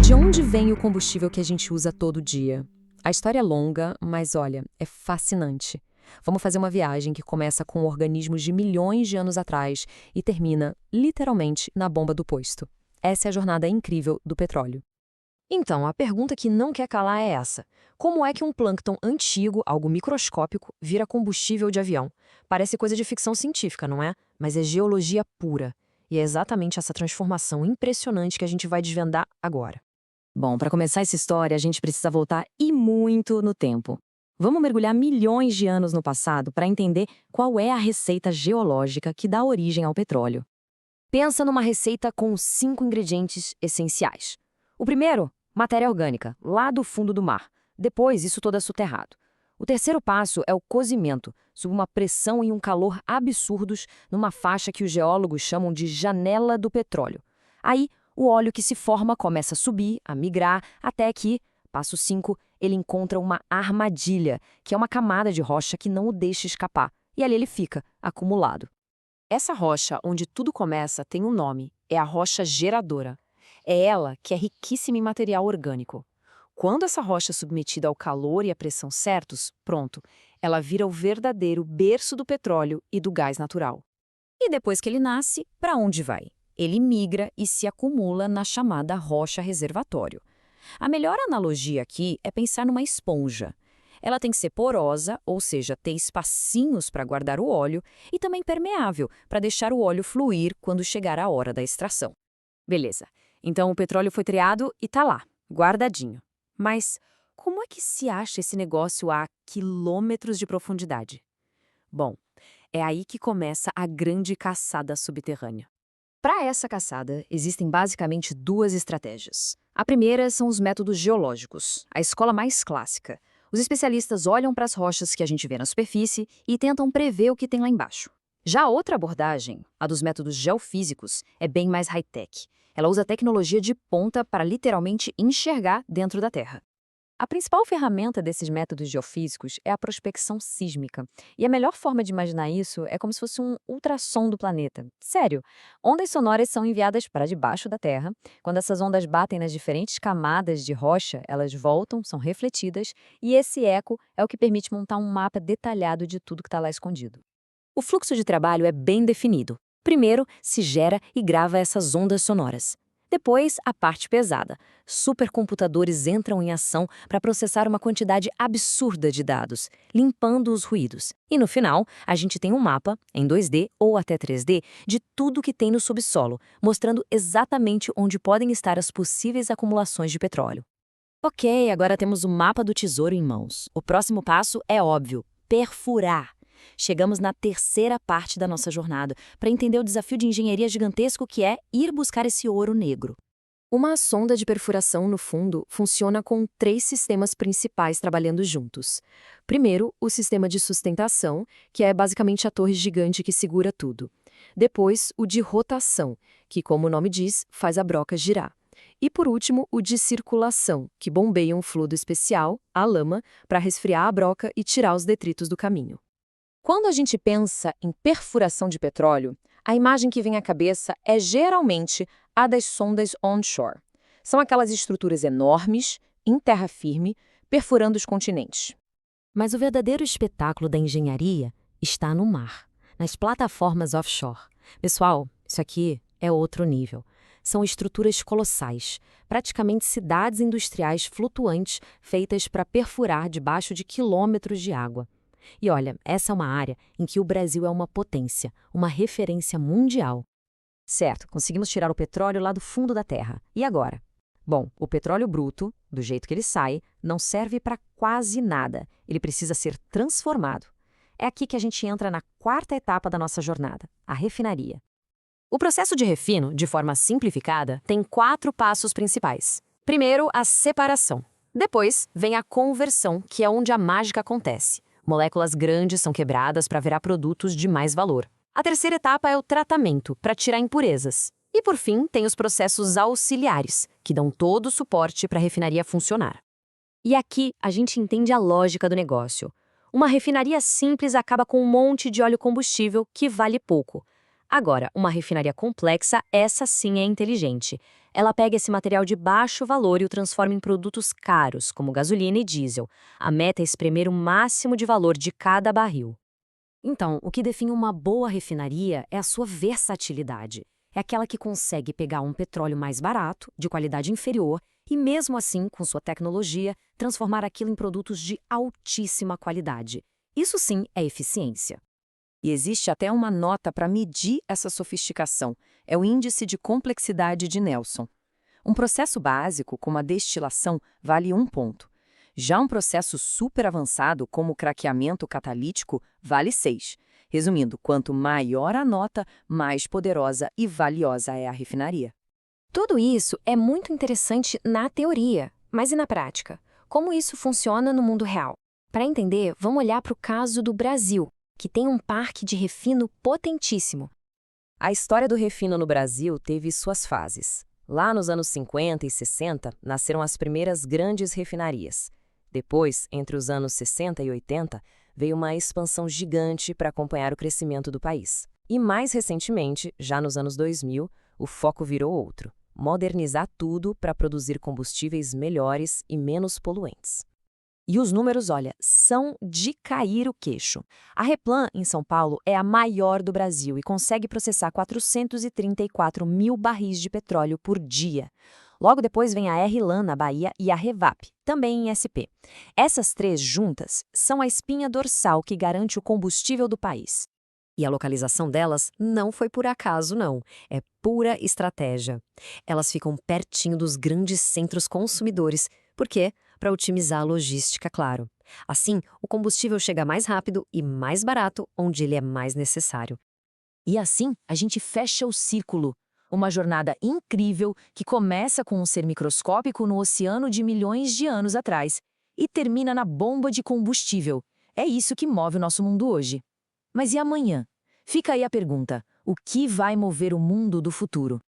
De onde vem o combustível que a gente usa todo dia? A história é longa, mas olha, é fascinante. Vamos fazer uma viagem que começa com organismos de milhões de anos atrás e termina, literalmente, na bomba do posto. Essa é a jornada incrível do petróleo. Então, a pergunta que não quer calar é essa. Como é que um plâncton antigo, algo microscópico, vira combustível de avião? Parece coisa de ficção científica, não é? Mas é geologia pura. E é exatamente essa transformação impressionante que a gente vai desvendar agora. Bom, para começar essa história, a gente precisa voltar e muito no tempo. Vamos mergulhar milhões de anos no passado para entender qual é a receita geológica que dá origem ao petróleo. Pensa numa receita com 5 ingredientes essenciais. O primeiro, matéria orgânica, lá do fundo do mar. Depois, isso todo é soterrado. O terceiro passo é o cozimento, sob uma pressão e um calor absurdos, numa faixa que os geólogos chamam de janela do petróleo. Aí, o óleo que se forma começa a subir, a migrar, até que, passo 5, ele encontra uma armadilha, que é uma camada de rocha que não o deixa escapar. E ali ele fica, acumulado. Essa rocha, onde tudo começa, tem um nome. É a rocha geradora. É ela que é riquíssima em material orgânico. Quando essa rocha é submetida ao calor e à pressão certos, pronto, ela vira o verdadeiro berço do petróleo e do gás natural. E depois que ele nasce, para onde vai? Ele migra e se acumula na chamada rocha reservatório. A melhor analogia aqui é pensar numa esponja. Ela tem que ser porosa, ou seja, ter espacinhos para guardar o óleo, e também permeável, para deixar o óleo fluir quando chegar a hora da extração. Beleza, então o petróleo foi triado e tá lá, guardadinho. Mas como é que se acha esse negócio a quilômetros de profundidade? Bom, é aí que começa a grande caçada subterrânea. Para essa caçada, existem basicamente 2 estratégias. A primeira são os métodos geológicos, a escola mais clássica. Os especialistas olham para as rochas que a gente vê na superfície e tentam prever o que tem lá embaixo. Já a outra abordagem, a dos métodos geofísicos, é bem mais high-tech. Ela usa tecnologia de ponta para literalmente enxergar dentro da Terra. A principal ferramenta desses métodos geofísicos é a prospecção sísmica. E a melhor forma de imaginar isso é como se fosse um ultrassom do planeta. Sério, ondas sonoras são enviadas para debaixo da Terra. Quando essas ondas batem nas diferentes camadas de rocha, elas voltam, são refletidas, e esse eco é o que permite montar um mapa detalhado de tudo que está lá escondido. O fluxo de trabalho é bem definido. Primeiro, se gera e grava essas ondas sonoras. Depois, a parte pesada. Supercomputadores entram em ação para processar uma quantidade absurda de dados, limpando os ruídos. E no final, a gente tem um mapa, em 2D ou até 3D, de tudo que tem no subsolo, mostrando exatamente onde podem estar as possíveis acumulações de petróleo. Ok, agora temos o mapa do tesouro em mãos. O próximo passo é óbvio: perfurar. Chegamos na terceira parte da nossa jornada, para entender o desafio de engenharia gigantesco que é ir buscar esse ouro negro. Uma sonda de perfuração no fundo funciona com 3 sistemas principais trabalhando juntos. Primeiro, o sistema de sustentação, que é basicamente a torre gigante que segura tudo. Depois, o de rotação, que, como o nome diz, faz a broca girar. E por último, o de circulação, que bombeia um fluido especial, a lama, para resfriar a broca e tirar os detritos do caminho. Quando a gente pensa em perfuração de petróleo, a imagem que vem à cabeça é geralmente a das sondas onshore. São aquelas estruturas enormes, em terra firme, perfurando os continentes. Mas o verdadeiro espetáculo da engenharia está no mar, nas plataformas offshore. Pessoal, isso aqui é outro nível. São estruturas colossais, praticamente cidades industriais flutuantes feitas para perfurar debaixo de quilômetros de água. E olha, essa é uma área em que o Brasil é uma potência, uma referência mundial. Certo, conseguimos tirar o petróleo lá do fundo da terra. E agora? Bom, o petróleo bruto, do jeito que ele sai, não serve para quase nada. Ele precisa ser transformado. É aqui que a gente entra na 4ª etapa da nossa jornada, a refinaria. O processo de refino, de forma simplificada, tem 4 passos principais. Primeiro, a separação. Depois, vem a conversão, que é onde a mágica acontece. Moléculas grandes são quebradas para virar produtos de mais valor. A terceira etapa é o tratamento, para tirar impurezas. E, por fim, tem os processos auxiliares, que dão todo o suporte para a refinaria funcionar. E aqui a gente entende a lógica do negócio. Uma refinaria simples acaba com um monte de óleo combustível que vale pouco. Agora, uma refinaria complexa, essa sim é inteligente. Ela pega esse material de baixo valor e o transforma em produtos caros, como gasolina e diesel. A meta é espremer o máximo de valor de cada barril. Então, o que define uma boa refinaria é a sua versatilidade. É aquela que consegue pegar um petróleo mais barato, de qualidade inferior, e mesmo assim, com sua tecnologia, transformar aquilo em produtos de altíssima qualidade. Isso sim é eficiência. E existe até uma nota para medir essa sofisticação. É o índice de complexidade de Nelson. Um processo básico, como a destilação, vale 1 ponto. Já um processo super avançado, como o craqueamento catalítico, vale 6. Resumindo, quanto maior a nota, mais poderosa e valiosa é a refinaria. Tudo isso é muito interessante na teoria, mas e na prática? Como isso funciona no mundo real? Para entender, vamos olhar para o caso do Brasil, que tem um parque de refino potentíssimo. A história do refino no Brasil teve suas fases. Lá nos anos 50 e 60, nasceram as primeiras grandes refinarias. Depois, entre os anos 60 e 80, veio uma expansão gigante para acompanhar o crescimento do país. E mais recentemente, já nos anos 2000, o foco virou outro: modernizar tudo para produzir combustíveis melhores e menos poluentes. E os números, olha, são de cair o queixo. A Replan, em São Paulo, é a maior do Brasil e consegue processar 434 mil barris de petróleo por dia. Logo depois vem a RLAN, na Bahia, e a Revap, também em SP. Essas três juntas são a espinha dorsal que garante o combustível do país. E a localização delas não foi por acaso, não. É pura estratégia. Elas ficam pertinho dos grandes centros consumidores. Por quê? Para otimizar a logística, claro. Assim, o combustível chega mais rápido e mais barato onde ele é mais necessário. E assim, a gente fecha o círculo. Uma jornada incrível que começa com um ser microscópico no oceano de milhões de anos atrás e termina na bomba de combustível. É isso que move o nosso mundo hoje. Mas e amanhã? Fica aí a pergunta: o que vai mover o mundo do futuro?